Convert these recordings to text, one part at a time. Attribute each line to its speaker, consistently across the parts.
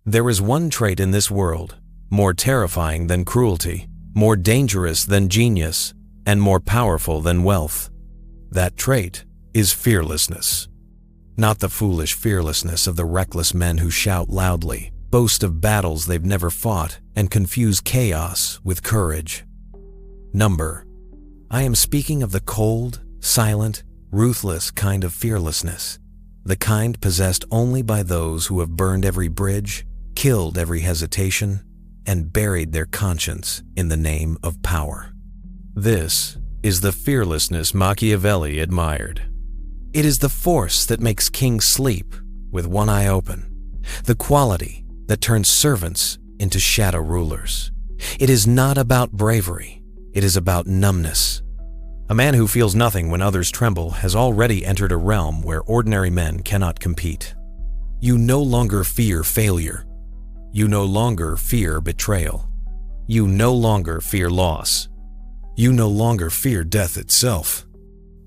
Speaker 1: There is one trait in this world, more terrifying than cruelty, more dangerous than genius, and more powerful than wealth. That trait is fearlessness. Not the foolish fearlessness of the reckless men who shout loudly, boast of battles they've never fought, and confuse chaos with courage. I am speaking of the cold, silent, ruthless kind of fearlessness, the kind possessed only by those who have burned every bridge, killed every hesitation, and buried their conscience in the name of power. This is the fearlessness Machiavelli admired. It is the force that makes kings sleep with one eye open, the quality that turns servants into shadow rulers. It is not about bravery, it is about numbness. A man who feels nothing when others tremble has already entered a realm where ordinary men cannot compete. You no longer fear failure. You no longer fear betrayal. You no longer fear loss. You no longer fear death itself.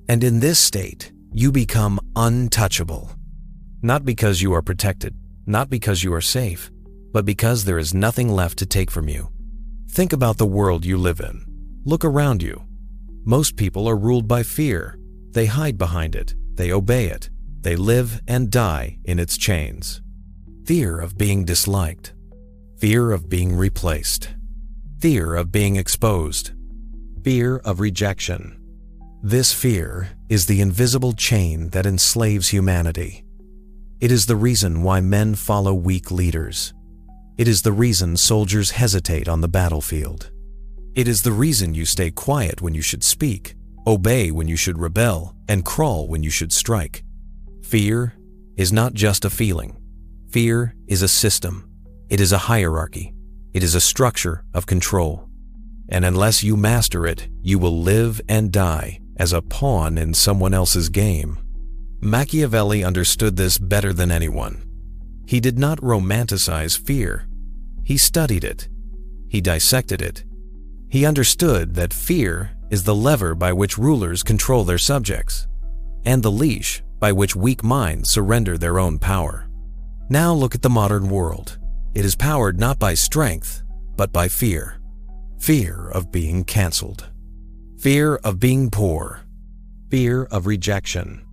Speaker 1: And in this state, you become untouchable. Not because you are protected, not because you are safe, but because there is nothing left to take from you. Think about the world you live in. Look around you. Most people are ruled by fear. They hide behind it. They obey it. They live and die in its chains. Fear of being disliked. Fear of being replaced. Fear of being exposed. Fear of rejection. This fear is the invisible chain that enslaves humanity. It is the reason why men follow weak leaders. It is the reason soldiers hesitate on the battlefield. It is the reason you stay quiet when you should speak, obey when you should rebel, and crawl when you should strike. Fear is not just a feeling. Fear is a system. It is a hierarchy. It is a structure of control. And unless you master it, you will live and die as a pawn in someone else's game. Machiavelli understood this better than anyone. He did not romanticize fear. He studied it. He dissected it. He understood that fear is the lever by which rulers control their subjects, and the leash by which weak minds surrender their own power. Now look at the modern world. It is powered not by strength, but by fear. Fear of being canceled. Fear of being poor. Fear of rejection.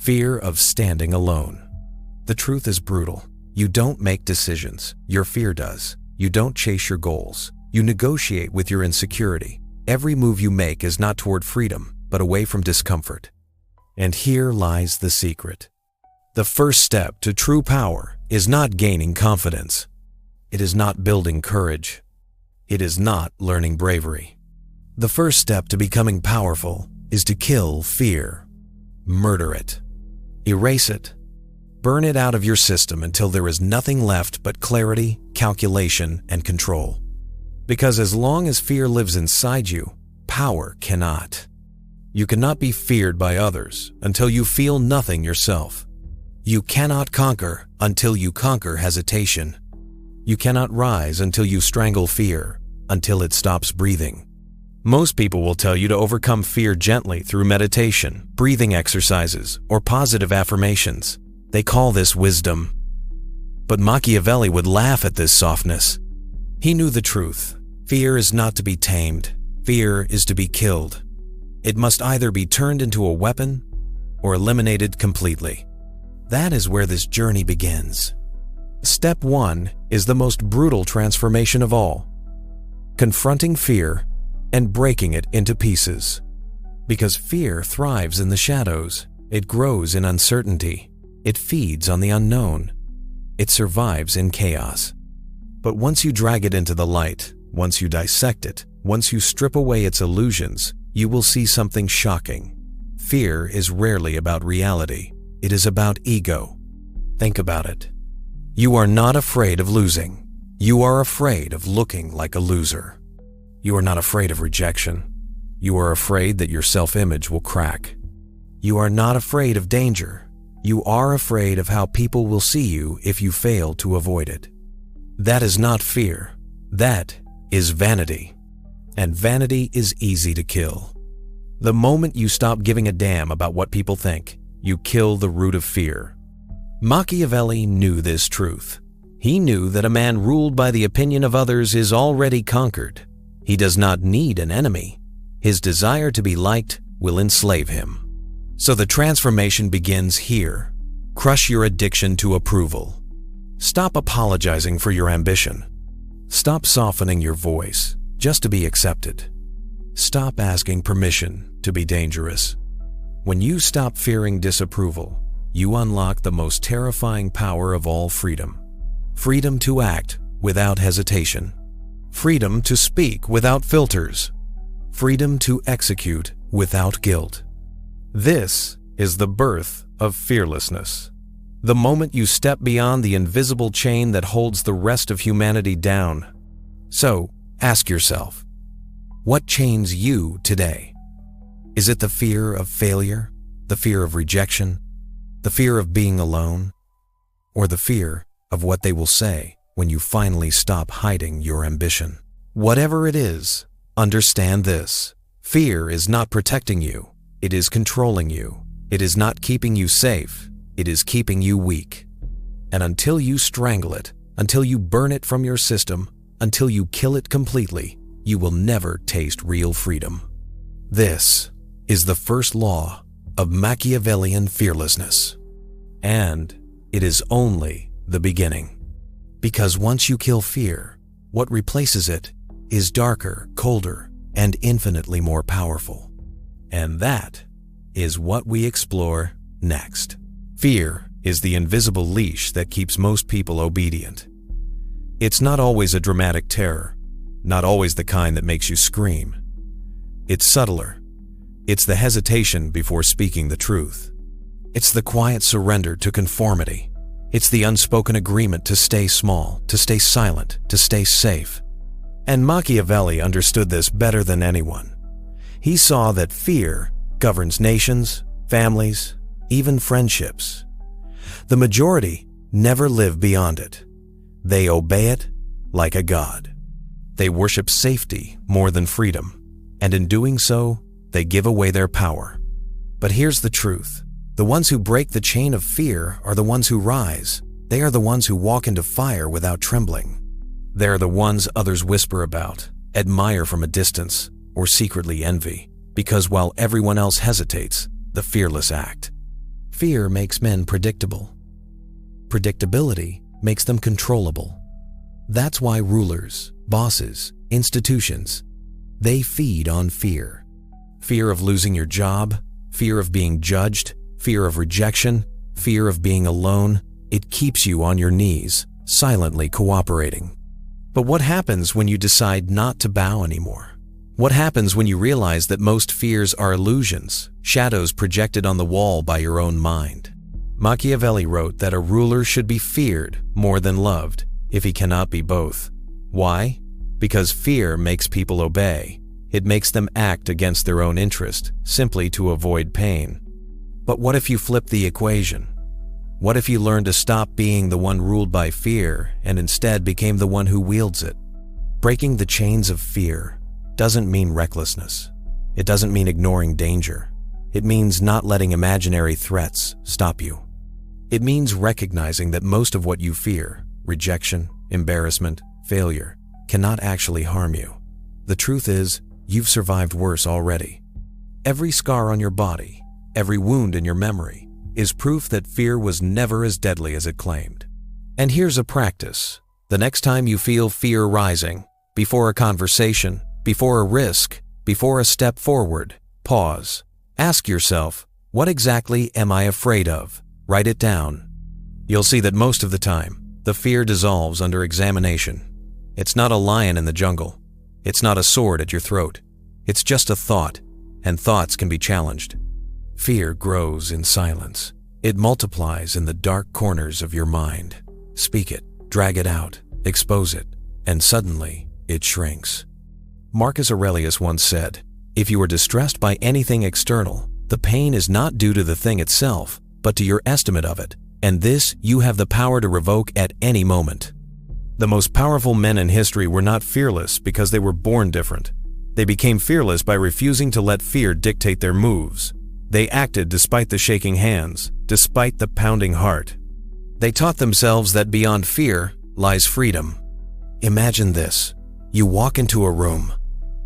Speaker 1: Fear of standing alone. The truth is brutal. You don't make decisions. Your fear does. You don't chase your goals. You negotiate with your insecurity. Every move you make is not toward freedom, but away from discomfort. And here lies the secret. The first step to true power is not gaining confidence. It is not building courage. It is not learning bravery. The first step to becoming powerful is to kill fear. Murder it. Erase it. Burn it out of your system until there is nothing left but clarity, calculation, and control. Because as long as fear lives inside you, power cannot. You cannot be feared by others until you feel nothing yourself. You cannot conquer until you conquer hesitation. You cannot rise until you strangle fear, until it stops breathing. Most people will tell you to overcome fear gently through meditation, breathing exercises, or positive affirmations. They call this wisdom. But Machiavelli would laugh at this softness. He knew the truth. Fear is not to be tamed. Fear is to be killed. It must either be turned into a weapon or eliminated completely. That is where this journey begins. Step 1 is the most brutal transformation of all. Confronting fear and breaking it into pieces. Because fear thrives in the shadows. It grows in uncertainty. It feeds on the unknown. It survives in chaos. But once you drag it into the light, once you dissect it, once you strip away its illusions, you will see something shocking. Fear is rarely about reality. It is about ego. Think about it. You are not afraid of losing. You are afraid of looking like a loser. You are not afraid of rejection. You are afraid that your self-image will crack. You are not afraid of danger. You are afraid of how people will see you if you fail to avoid it. That is not fear. That is vanity. And vanity is easy to kill. The moment you stop giving a damn about what people think, you kill the root of fear. Machiavelli knew this truth. He knew that a man ruled by the opinion of others is already conquered. He does not need an enemy. His desire to be liked will enslave him. So the transformation begins here. Crush your addiction to approval. Stop apologizing for your ambition. Stop softening your voice just to be accepted. Stop asking permission to be dangerous. When you stop fearing disapproval, you unlock the most terrifying power of all freedom. Freedom to act without hesitation. Freedom to speak without filters. Freedom to execute without guilt. This is the birth of fearlessness. The moment you step beyond the invisible chain that holds the rest of humanity down. So, ask yourself, what chains you today? Is it the fear of failure, the fear of rejection, the fear of being alone, or the fear of what they will say when you finally stop hiding your ambition? Whatever it is, understand this. Fear is not protecting you. It is controlling you. It is not keeping you safe. It is keeping you weak. And until you strangle it, until you burn it from your system, until you kill it completely, you will never taste real freedom. This is the first law of Machiavellian fearlessness. And it is only the beginning. Because once you kill fear, what replaces it is darker, colder, and infinitely more powerful. And that is what we explore next. Fear is the invisible leash that keeps most people obedient. It's not always a dramatic terror, not always the kind that makes you scream. It's subtler. It's the hesitation before speaking the truth. It's the quiet surrender to conformity. It's the unspoken agreement to stay small, to stay silent, to stay safe. And Machiavelli understood this better than anyone. He saw that fear governs nations, families, even friendships. The majority never live beyond it. They obey it like a god. They worship safety more than freedom, and in doing so, they give away their power. But here's the truth. The ones who break the chain of fear are the ones who rise. They are the ones who walk into fire without trembling. They're the ones others whisper about, admire from a distance, or secretly envy, because while everyone else hesitates, the fearless act. Fear makes men predictable. Predictability makes them controllable. That's why rulers, bosses, institutions, they feed on fear. Fear of losing your job, fear of being judged, fear of rejection, fear of being alone. It keeps you on your knees, silently cooperating. But what happens when you decide not to bow anymore? What happens when you realize that most fears are illusions, shadows projected on the wall by your own mind? Machiavelli wrote that a ruler should be feared more than loved, if he cannot be both. Why? Because fear makes people obey. It makes them act against their own interest, simply to avoid pain. But what if you flip the equation? What if you learned to stop being the one ruled by fear and instead became the one who wields it? Breaking the chains of fear doesn't mean recklessness. It doesn't mean ignoring danger. It means not letting imaginary threats stop you. It means recognizing that most of what you fear, rejection, embarrassment, failure, cannot actually harm you. The truth is, you've survived worse already. Every scar on your body, every wound in your memory, is proof that fear was never as deadly as it claimed. And here's a practice. The next time you feel fear rising, before a conversation, before a risk, before a step forward, pause. Ask yourself, what exactly am I afraid of? Write it down. You'll see that most of the time, the fear dissolves under examination. It's not a lion in the jungle. It's not a sword at your throat. It's just a thought, and thoughts can be challenged. Fear grows in silence. It multiplies in the dark corners of your mind. Speak it, drag it out, expose it, and suddenly it shrinks. Marcus Aurelius once said, "If you are distressed by anything external, the pain is not due to the thing itself, but to your estimate of it, and this you have the power to revoke at any moment." The most powerful men in history were not fearless because they were born different. They became fearless by refusing to let fear dictate their moves. They acted despite the shaking hands, despite the pounding heart. They taught themselves that beyond fear lies freedom. Imagine this. You walk into a room.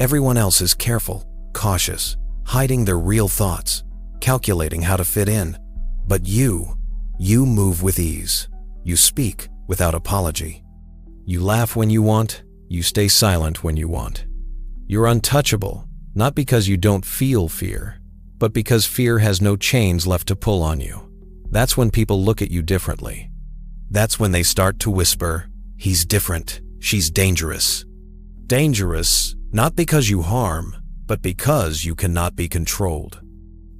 Speaker 1: Everyone else is careful, cautious, hiding their real thoughts, calculating how to fit in. But you move with ease. You speak without apology. You laugh when you want. You stay silent when you want. You're untouchable, not because you don't feel fear, but because fear has no chains left to pull on you. That's when people look at you differently. That's when they start to whisper, "He's different. She's dangerous." Dangerous, not because you harm, but because you cannot be controlled.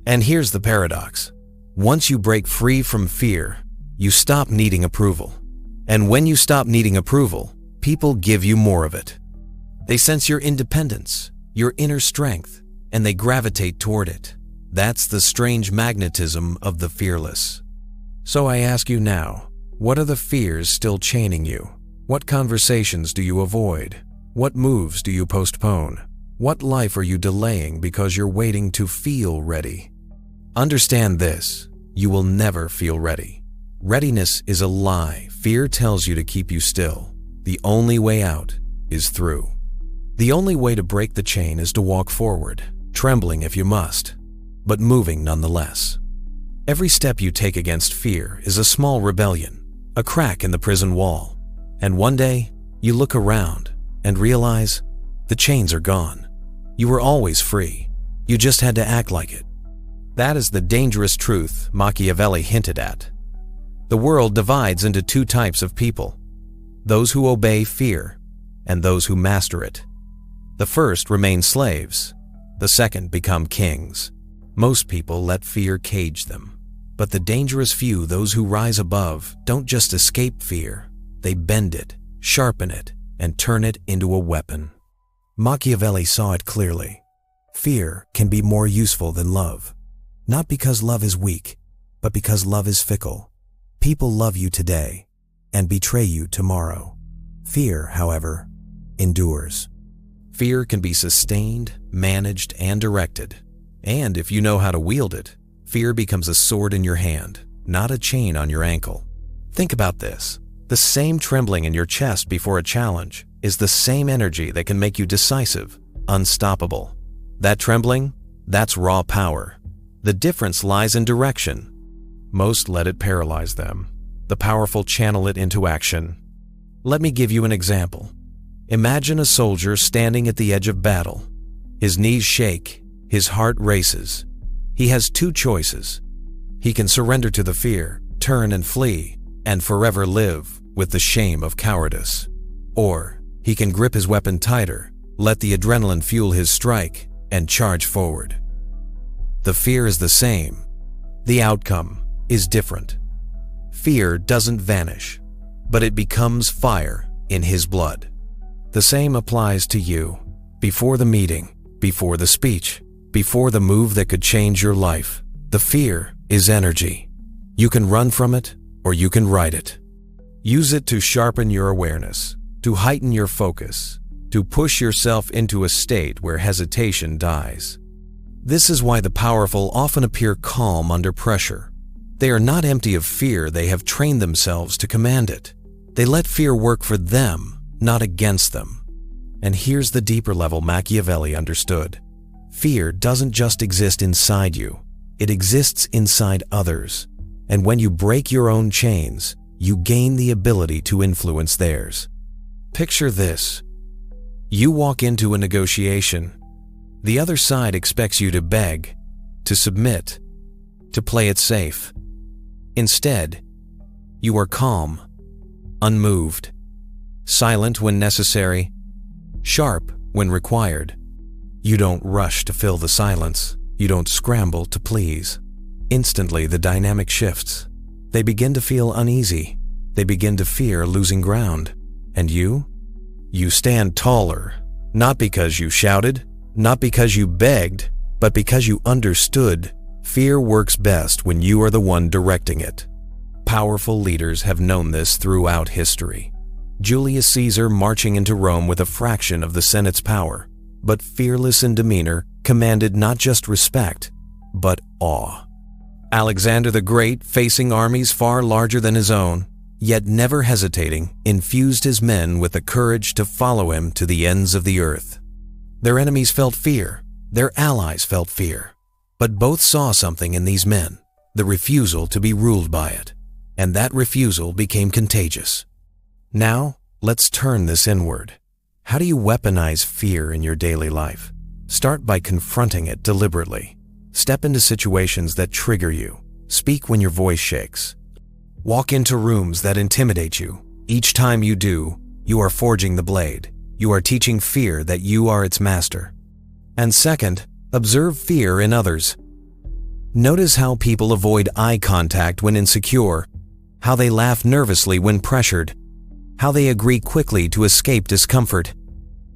Speaker 1: And here's the paradox. Once you break free from fear, you stop needing approval. And when you stop needing approval, people give you more of it. They sense your independence, your inner strength, and they gravitate toward it. That's the strange magnetism of the fearless. So I ask you now, what are the fears still chaining you? What conversations do you avoid? What moves do you postpone? What life are you delaying because you're waiting to feel ready? Understand this, you will never feel ready. Readiness is a lie. Fear tells you to keep you still. The only way out is through. The only way to break the chain is to walk forward, trembling if you must, but moving nonetheless. Every step you take against fear is a small rebellion, a crack in the prison wall. And one day, you look around and realize the chains are gone. You were always free. You just had to act like it. That is the dangerous truth Machiavelli hinted at. The world divides into two types of people: those who obey fear and those who master it. The first remain slaves. The second become kings. Most people let fear cage them. But the dangerous few, those who rise above, don't just escape fear. They bend it, sharpen it, and turn it into a weapon. Machiavelli saw it clearly. Fear can be more useful than love. Not because love is weak, but because love is fickle. People love you today and betray you tomorrow. Fear, however, endures. Fear can be sustained, managed, and directed. And if you know how to wield it, fear becomes a sword in your hand, not a chain on your ankle. Think about this. The same trembling in your chest before a challenge is the same energy that can make you decisive, unstoppable. That trembling, that's raw power. The difference lies in direction. Most let it paralyze them. The powerful channel it into action. Let me give you an example. Imagine a soldier standing at the edge of battle. His knees shake, his heart races. He has two choices. He can surrender to the fear, turn and flee, and forever live with the shame of cowardice. Or he can grip his weapon tighter, let the adrenaline fuel his strike, and charge forward. The fear is the same. The outcome is different. Fear doesn't vanish, but it becomes fire in his blood. The same applies to you. Before the meeting, before the speech, before the move that could change your life, the fear is energy. You can run from it, or you can ride it. Use it to sharpen your awareness, to heighten your focus, to push yourself into a state where hesitation dies. This is why the powerful often appear calm under pressure. They are not empty of fear, they have trained themselves to command it. They let fear work for them, not against them. And here's the deeper level Machiavelli understood. Fear doesn't just exist inside you, it exists inside others. And when you break your own chains, you gain the ability to influence theirs. Picture this. You walk into a negotiation. The other side expects you to beg, to submit, to play it safe. Instead, you are calm, unmoved, silent when necessary, sharp when required. You don't rush to fill the silence. You don't scramble to please. Instantly, the dynamic shifts. They begin to feel uneasy. They begin to fear losing ground. And you? You stand taller, not because you shouted, not because you begged, but because you understood. Fear works best when you are the one directing it. Powerful leaders have known this throughout history. Julius Caesar marching into Rome with a fraction of the Senate's power, but fearless in demeanor, commanded not just respect, but awe. Alexander the Great, facing armies far larger than his own, yet never hesitating, infused his men with the courage to follow him to the ends of the earth. Their enemies felt fear, their allies felt fear, but both saw something in these men, the refusal to be ruled by it, and that refusal became contagious. Now, let's turn this inward. How do you weaponize fear in your daily life? Start by confronting it deliberately. Step into situations that trigger you. Speak when your voice shakes. Walk into rooms that intimidate you. Each time you do, you are forging the blade. You are teaching fear that you are its master. And second, observe fear in others. Notice how people avoid eye contact when insecure, how they laugh nervously when pressured, how they agree quickly to escape discomfort.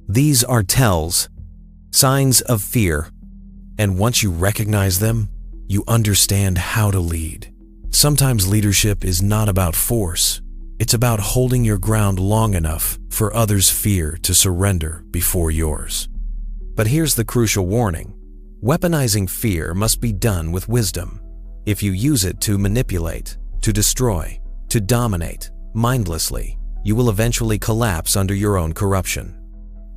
Speaker 1: These are tells, signs of fear. And once you recognize them, you understand how to lead. Sometimes leadership is not about force. It's about holding your ground long enough for others' fear to surrender before yours. But here's the crucial warning. Weaponizing fear must be done with wisdom. If you use it to manipulate, to destroy, to dominate, mindlessly, you will eventually collapse under your own corruption.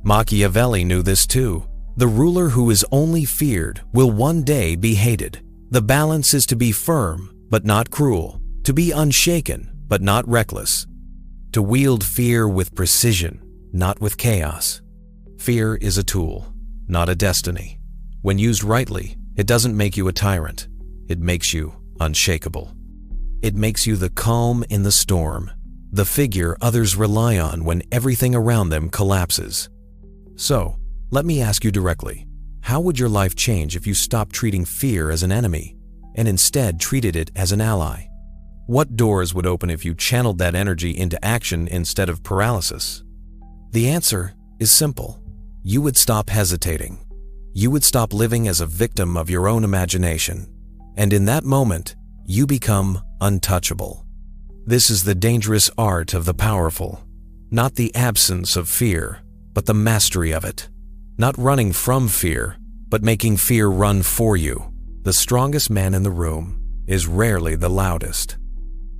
Speaker 1: Machiavelli knew this too. The ruler who is only feared will one day be hated. The balance is to be firm, but not cruel, to be unshaken, but not reckless, to wield fear with precision, not with chaos. Fear is a tool, not a destiny. When used rightly, it doesn't make you a tyrant. It makes you unshakable. It makes you the calm in the storm, the figure others rely on when everything around them collapses. So, let me ask you directly, how would your life change if you stopped treating fear as an enemy and instead treated it as an ally? What doors would open if you channeled that energy into action instead of paralysis? The answer is simple. You would stop hesitating. You would stop living as a victim of your own imagination. And in that moment, you become untouchable. This is the dangerous art of the powerful. Not the absence of fear, but the mastery of it. Not running from fear, but making fear run for you. The strongest man in the room is rarely the loudest.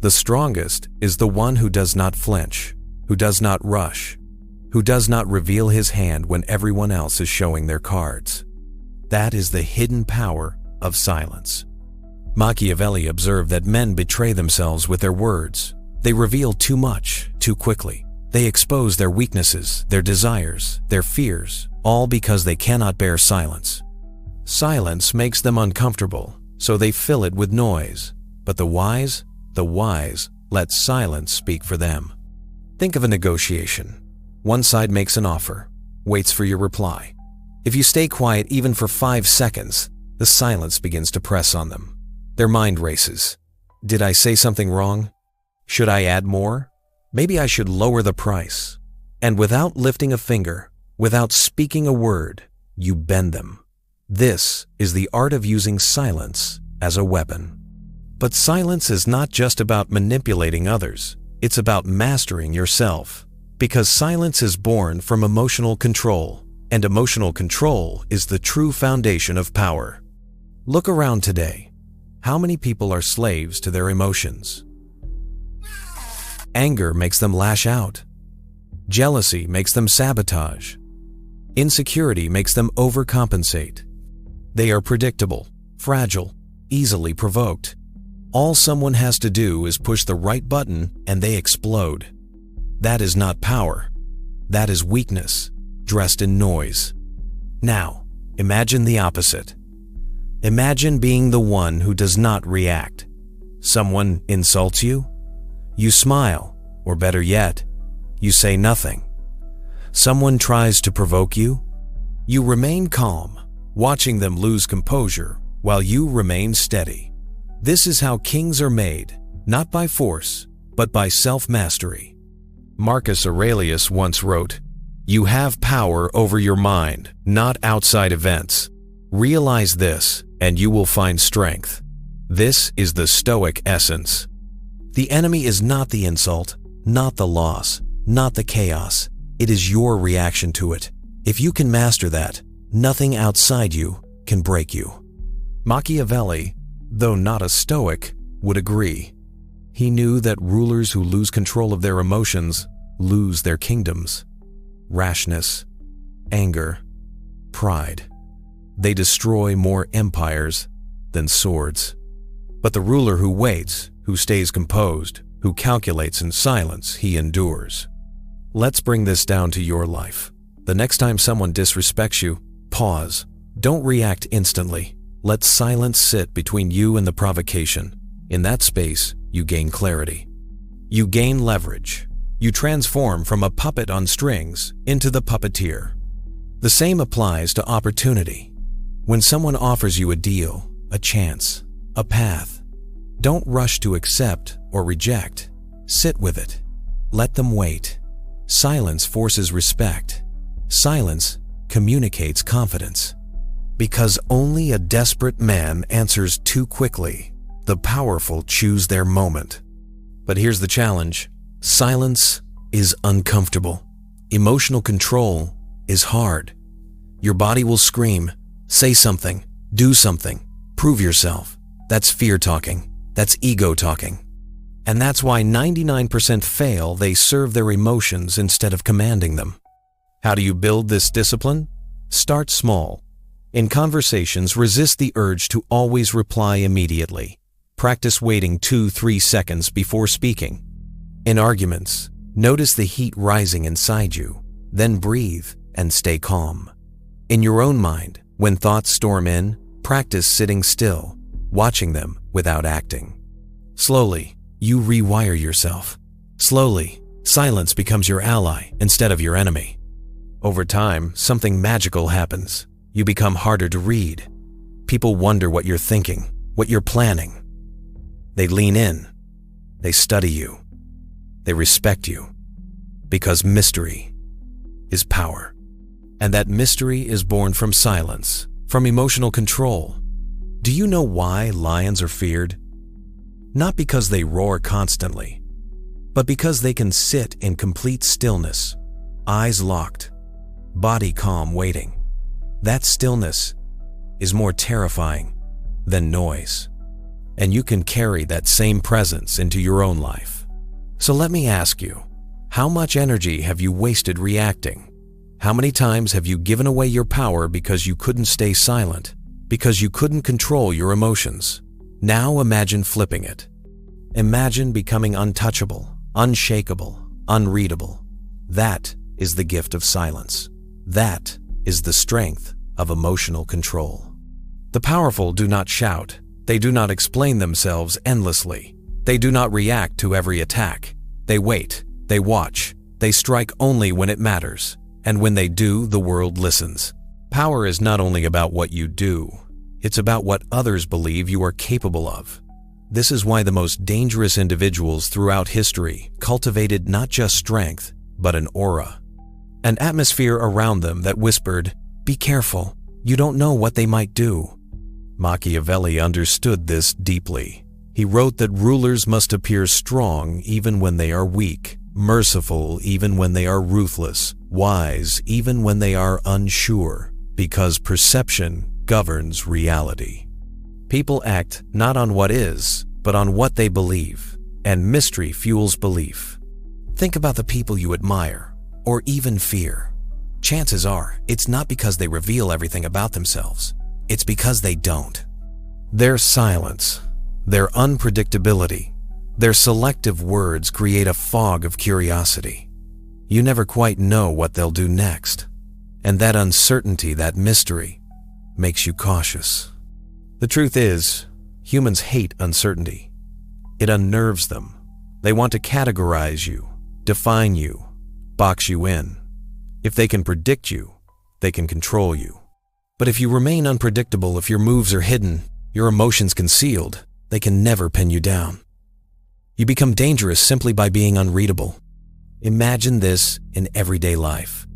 Speaker 1: The strongest is the one who does not flinch, who does not rush, who does not reveal his hand when everyone else is showing their cards. That is the hidden power of silence. Machiavelli observed that men betray themselves with their words. They reveal too much, too quickly. They expose their weaknesses, their desires, their fears, all because they cannot bear silence. Silence makes them uncomfortable, so they fill it with noise. But the wise let silence speak for them. Think of a negotiation. One side makes an offer, waits for your reply. If you stay quiet even for 5 seconds, the silence begins to press on them. Their mind races. Did I say something wrong? Should I add more? Maybe I should lower the price. And without lifting a finger, without speaking a word, you bend them. This is the art of using silence as a weapon. But silence is not just about manipulating others. It's about mastering yourself. Because silence is born from emotional control, and emotional control is the true foundation of power. Look around today. How many people are slaves to their emotions? Anger makes them lash out. Jealousy makes them sabotage. Insecurity makes them overcompensate. They are predictable, fragile, easily provoked. All someone has to do is push the right button and they explode. That is not power. That is weakness, dressed in noise. Now, imagine the opposite. Imagine being the one who does not react. Someone insults you? You smile, or better yet, you say nothing. Someone tries to provoke you? You remain calm, watching them lose composure while you remain steady. This is how kings are made, not by force, but by self-mastery. Marcus Aurelius once wrote, "You have power over your mind, not outside events. Realize this, and you will find strength." This is the Stoic essence. The enemy is not the insult, not the loss, not the chaos. It is your reaction to it. If you can master that, nothing outside you can break you. Machiavelli, though not a Stoic, would agree. He knew that rulers who lose control of their emotions lose their kingdoms. Rashness, anger, pride. They destroy more empires than swords. But the ruler who waits, who stays composed, who calculates in silence, he endures. Let's bring this down to your life. The next time someone disrespects you, pause. Don't react instantly. Let silence sit between you and the provocation. In that space, you gain clarity. You gain leverage. You transform from a puppet on strings into the puppeteer. The same applies to opportunity. When someone offers you a deal, a chance, a path, don't rush to accept or reject. Sit with it. Let them wait. Silence forces respect. Silence communicates confidence. Because only a desperate man answers too quickly. The powerful choose their moment. But here's the challenge. Silence is uncomfortable. Emotional control is hard. Your body will scream, say something, do something, prove yourself. That's fear talking. That's ego talking. And that's why 99% fail. They serve their emotions instead of commanding them. How do you build this discipline? Start small. In conversations, resist the urge to always reply immediately. Practice waiting 2-3 seconds before speaking. In arguments, notice the heat rising inside you, then breathe and stay calm. In your own mind, when thoughts storm in, practice sitting still, watching them without acting. Slowly, you rewire yourself. Slowly, silence becomes your ally instead of your enemy. Over time, something magical happens. You become harder to read. People wonder what you're thinking, what you're planning. They lean in. They study you. They respect you. Because mystery is power. And that mystery is born from silence, from emotional control. Do you know why lions are feared? Not because they roar constantly, but because they can sit in complete stillness, eyes locked, body calm, waiting. That stillness is more terrifying than noise. And you can carry that same presence into your own life. So let me ask you, how much energy have you wasted reacting? How many times have you given away your power because you couldn't stay silent, because you couldn't control your emotions? Now imagine flipping it. Imagine becoming untouchable, unshakable, unreadable. That is the gift of silence. That is the strength of emotional control. The powerful do not shout. They do not explain themselves endlessly. They do not react to every attack. They wait. They watch. They strike only when it matters. And when they do, the world listens. Power is not only about what you do. It's about what others believe you are capable of. This is why the most dangerous individuals throughout history cultivated not just strength, but an aura. An atmosphere around them that whispered, "Be careful, you don't know what they might do." Machiavelli understood this deeply. He wrote that rulers must appear strong even when they are weak, merciful even when they are ruthless, wise even when they are unsure, because perception governs reality. People act not on what is, but on what they believe, and mystery fuels belief. Think about the people you admire, or even fear. Chances are, it's not because they reveal everything about themselves. It's because they don't. Their silence, their unpredictability, their selective words create a fog of curiosity. You never quite know what they'll do next. And that uncertainty, that mystery, makes you cautious. The truth is, humans hate uncertainty. It unnerves them. They want to categorize you, define you, box you in. If they can predict you, they can control you. But if you remain unpredictable, if your moves are hidden, your emotions concealed, they can never pin you down. You become dangerous simply by being unreadable. Imagine this in everyday life.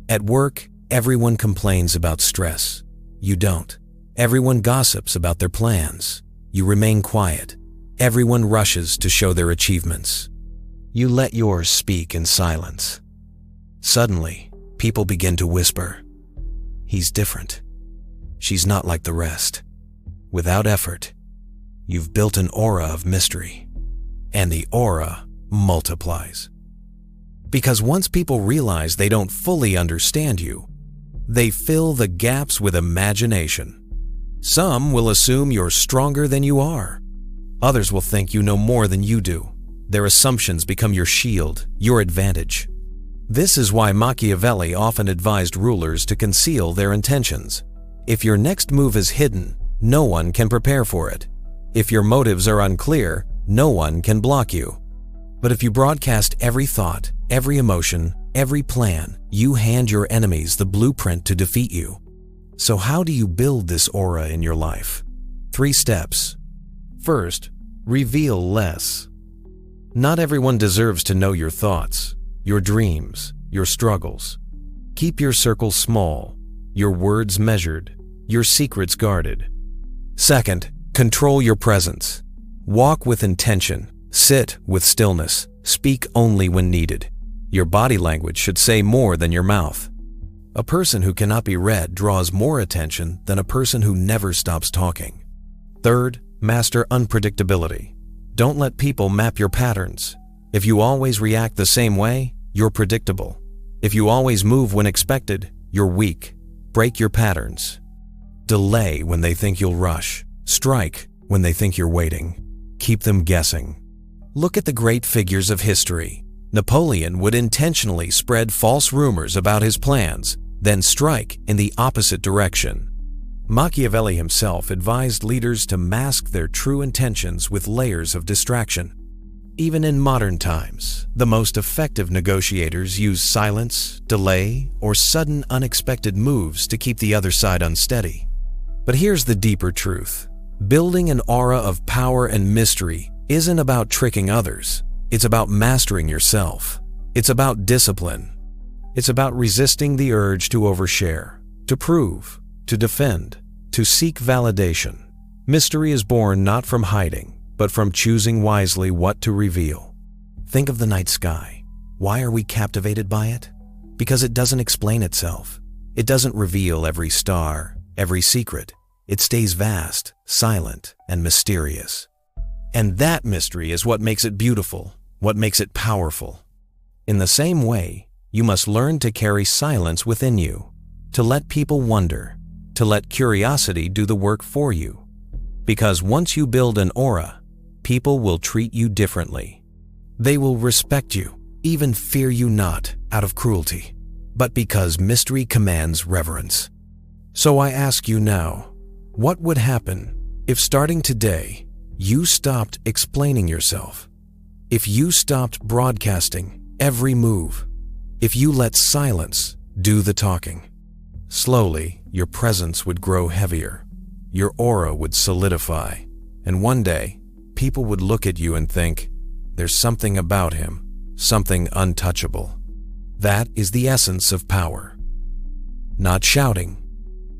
Speaker 1: At work, everyone complains about stress. You don't. Everyone gossips about their plans. You remain quiet. Everyone rushes to show their achievements. You let yours speak in silence. Suddenly, people begin to whisper, "He's different. She's not like the rest." Without effort, you've built an aura of mystery. and the aura multiplies. Because once people realize they don't fully understand you, they fill the gaps with imagination. Some will assume you're stronger than you are. Others will think you know more than you do. Their assumptions become your shield, your advantage. This is why Machiavelli often advised rulers to conceal their intentions. If your next move is hidden, no one can prepare for it. If your motives are unclear, no one can block you. But if you broadcast every thought, every emotion, every plan, you hand your enemies the blueprint to defeat you. So how do you build this aura in your life? 3 steps. First, reveal less. Not everyone deserves to know your thoughts, your dreams, your struggles. Keep your circle small, your words measured, your secrets guarded. Second, control your presence. Walk with intention, sit with stillness, speak only when needed. Your body language should say more than your mouth. A person who cannot be read draws more attention than a person who never stops talking. Third, master unpredictability. Don't let people map your patterns. If you always react the same way, you're predictable. If you always move when expected, you're weak. Break your patterns. Delay when they think you'll rush. Strike when they think you're waiting. Keep them guessing. Look at the great figures of history. Napoleon would intentionally spread false rumors about his plans, then strike in the opposite direction. Machiavelli himself advised leaders to mask their true intentions with layers of distraction. Even in modern times, the most effective negotiators use silence, delay, or sudden unexpected moves to keep the other side unsteady. But here's the deeper truth. Building an aura of power and mystery isn't about tricking others. It's about mastering yourself. It's about discipline. It's about resisting the urge to overshare, to prove, to defend, to seek validation. Mystery is born not from hiding, but from choosing wisely what to reveal. Think of the night sky. Why are we captivated by it? Because it doesn't explain itself. It doesn't reveal every star, every secret. It stays vast, silent, and mysterious. And that mystery is what makes it beautiful, what makes it powerful. In the same way, you must learn to carry silence within you, to let people wonder, to let curiosity do the work for you. Because once you build an aura, people will treat you differently. They will respect you, even fear you not out of cruelty, but because mystery commands reverence. So I ask you now, what would happen if starting today, you stopped explaining yourself? If you stopped broadcasting every move? If you let silence do the talking? Slowly, your presence would grow heavier. Your aura would solidify. And one day, people would look at you and think, there's something about him, something untouchable. That is the essence of power. Not shouting,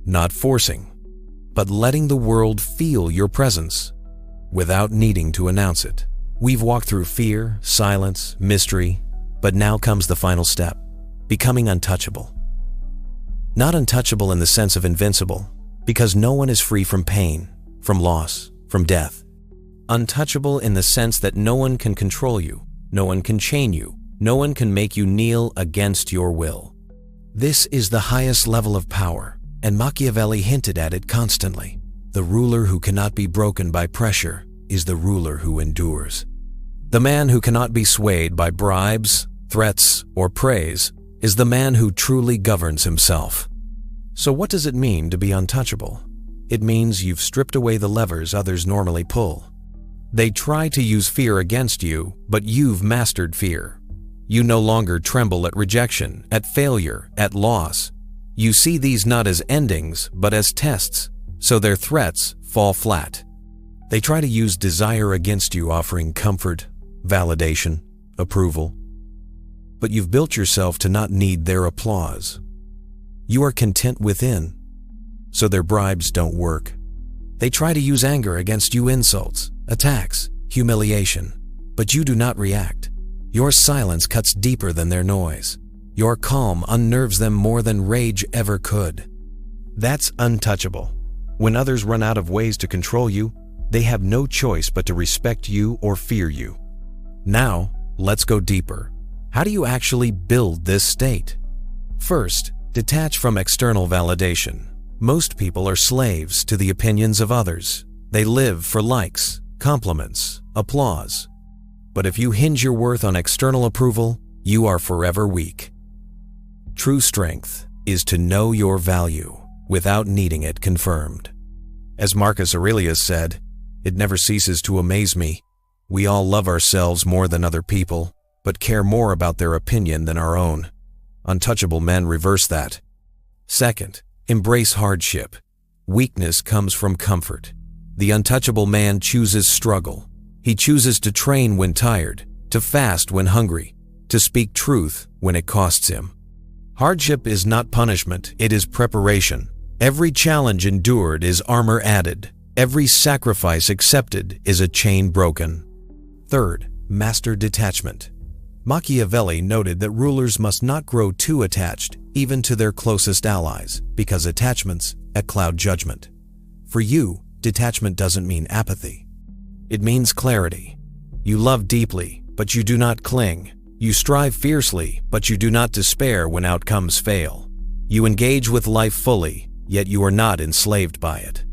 Speaker 1: not forcing, but letting the world feel your presence without needing to announce it. We've walked through fear, silence, mystery, but now comes the final step, becoming untouchable. Not untouchable in the sense of invincible, because no one is free from pain, from loss, from death. Untouchable in the sense that no one can control you, no one can chain you, no one can make you kneel against your will. This is the highest level of power, and Machiavelli hinted at it constantly. The ruler who cannot be broken by pressure is the ruler who endures. The man who cannot be swayed by bribes, threats, or praise is the man who truly governs himself. So what does it mean to be untouchable? It means you've stripped away the levers others normally pull. They try to use fear against you, but you've mastered fear. You no longer tremble at rejection, at failure, at loss. You see these not as endings, but as tests, so their threats fall flat. They try to use desire against you, offering comfort, validation, approval. But you've built yourself to not need their applause. You are content within, so their bribes don't work. They try to use anger against you, insults, attacks, humiliation, but you do not react. Your silence cuts deeper than their noise. Your calm unnerves them more than rage ever could. That's untouchable. When others run out of ways to control you, they have no choice but to respect you or fear you. Now, let's go deeper. How do you actually build this state? First, detach from external validation. Most people are slaves to the opinions of others. They live for likes, compliments, applause. But if you hinge your worth on external approval, you are forever weak. True strength is to know your value without needing it confirmed. As Marcus Aurelius said, "It never ceases to amaze me. We all love ourselves more than other people, but care more about their opinion than our own." Untouchable men reverse that. Second, embrace hardship. Weakness comes from comfort. The untouchable man chooses struggle. He chooses to train when tired, to fast when hungry, to speak truth when it costs him. Hardship is not punishment, it is preparation. Every challenge endured is armor added. Every sacrifice accepted is a chain broken. Third, master detachment. Machiavelli noted that rulers must not grow too attached, even to their closest allies, because attachments cloud judgment. For you, detachment doesn't mean apathy. It means clarity. You love deeply, but you do not cling. You strive fiercely, but you do not despair when outcomes fail. You engage with life fully, yet you are not enslaved by it.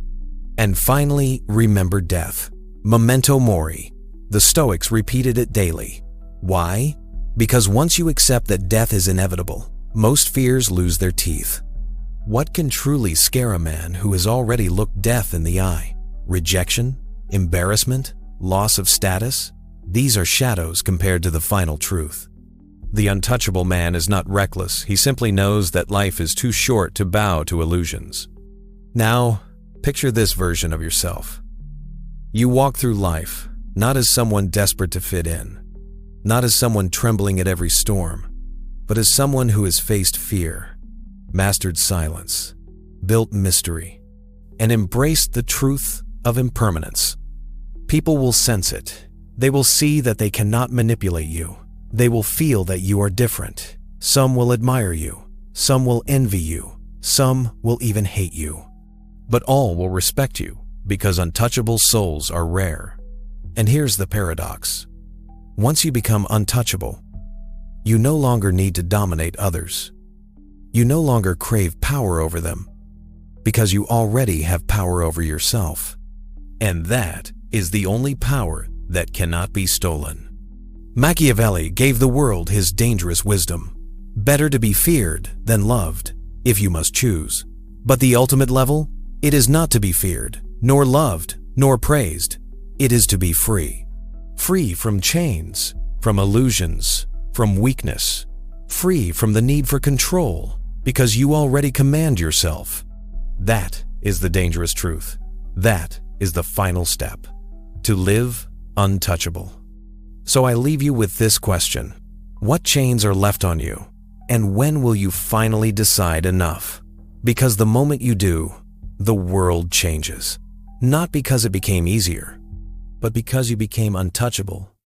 Speaker 1: And finally, remember death. Memento mori. The Stoics repeated it daily. Why? Because once you accept that death is inevitable, most fears lose their teeth. What can truly scare a man who has already looked death in the eye? Rejection? Embarrassment? Loss of status? These are shadows compared to the final truth. The untouchable man is not reckless, he simply knows that life is too short to bow to illusions. Now, picture this version of yourself. You walk through life, not as someone desperate to fit in, not as someone trembling at every storm, but as someone who has faced fear, mastered silence, built mystery, and embraced the truth of impermanence. People will sense it. They will see that they cannot manipulate you. They will feel that you are different. Some will admire you. Some will envy you. Some will even hate you. But all will respect you because untouchable souls are rare. And here's the paradox. Once you become untouchable, you no longer need to dominate others. You no longer crave power over them because you already have power over yourself. And that is the only power that cannot be stolen. Machiavelli gave the world his dangerous wisdom. Better to be feared than loved, if you must choose. But the ultimate level? It is not to be feared, nor loved, nor praised. It is to be free. Free from chains, from illusions, from weakness. Free from the need for control, because you already command yourself. That is the dangerous truth. That is the final step. To live untouchable. So I leave you with this question. What chains are left on you? And when will you finally decide enough? Because the moment you do, the world changes. Not because it became easier, but because you became untouchable